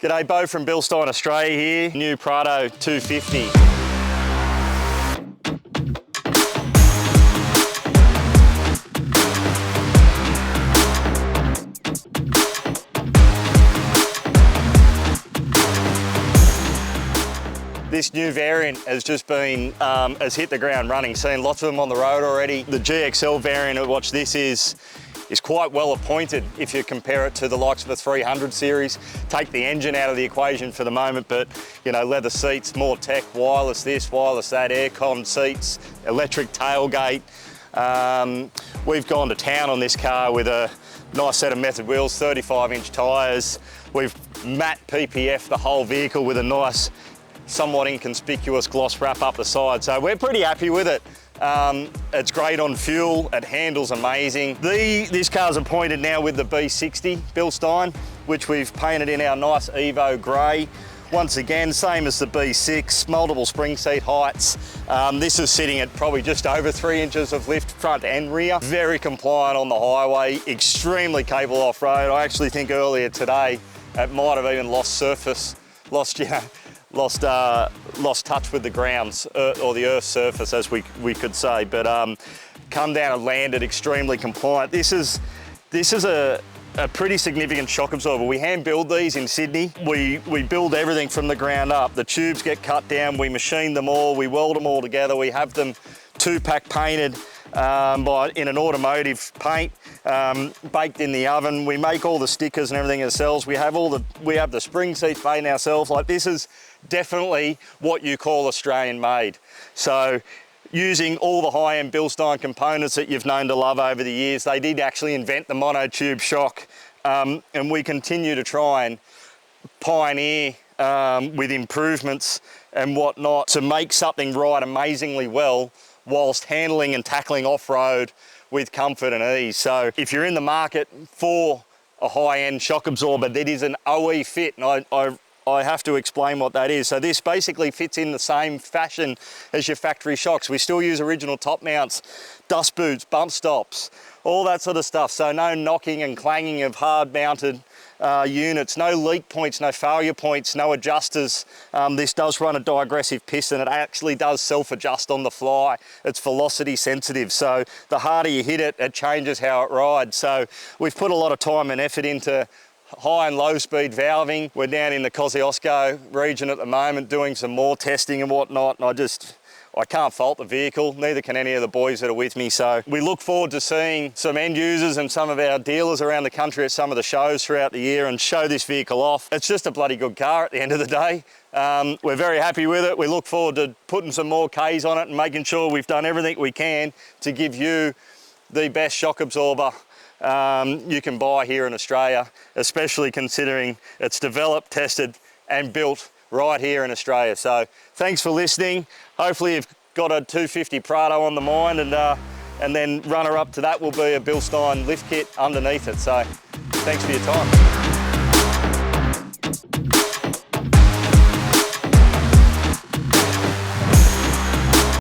G'day, Bo from Bilstein, Australia here. New Prado 250. This new variant has just been, has hit the ground running. Seen lots of them on the road already. The GXL variant, watch this is quite well appointed if you compare it to the likes of the 300 series. Take the engine out of the equation for the moment, but you know, leather seats, more tech, wireless this, wireless that, aircon seats, electric tailgate. We've gone to town on this car with a nice set of method wheels, 35-inch tyres. We've matte PPF the whole vehicle with a nice, somewhat inconspicuous gloss wrap up the side. So we're pretty happy with it. It's great on fuel, it handles amazing. This car's appointed now with the B60 Bilstein, which we've painted in our nice Evo grey. Once again, same as the B6, multiple spring seat heights. This is sitting at probably just over 3 inches of lift front and rear. Very compliant on the highway, extremely capable off-road. I actually think earlier today, it might have even lost surface, lost touch with the grounds or the earth's surface, as we could say, but come down and landed extremely compliant. This is a pretty significant shock absorber. We hand build these in Sydney. We build everything from the ground up. The tubes get cut down, we machine them all, we weld them all together, we have them 2-pack painted in an automotive paint, baked in the oven. We make all the stickers and everything ourselves. We have the spring seats made ourselves. Like, this is definitely what you call Australian made. So using all the high-end Bilstein components that you've known to love over the years, they did actually invent the monotube shock, and we continue to try and pioneer with improvements and whatnot to make something right amazingly well whilst handling and tackling off-road with comfort and ease. So if you're in the market for a high-end shock absorber that is an OE fit, and I have to explain what that is. So this basically fits in the same fashion as your factory shocks. We still use original top mounts, dust boots, bump stops, all that sort of stuff. So no knocking and clanging of hard mounted units, no leak points, no failure points, no adjusters. This does run a digressive piston. It actually does self-adjust on the fly. It's velocity sensitive, so the harder you hit it, it changes how it rides. So we've put a lot of time and effort into high and low speed valving. We're down in the Kosciuszko region at the moment doing some more testing and whatnot, and I can't fault the vehicle, neither can any of the boys that are with me. So we look forward to seeing some end users and some of our dealers around the country at some of the shows throughout the year and show this vehicle off. It's just a bloody good car at the end of the day. We're very happy with it. We look forward to putting some more Ks on it and making sure we've done everything we can to give you the best shock absorber you can buy here in Australia, especially considering it's developed, tested and built right here in Australia. So thanks for listening. Hopefully you've got a 250 Prado on the mind, and then runner up to that will be a Bilstein lift kit underneath it. So thanks for your time.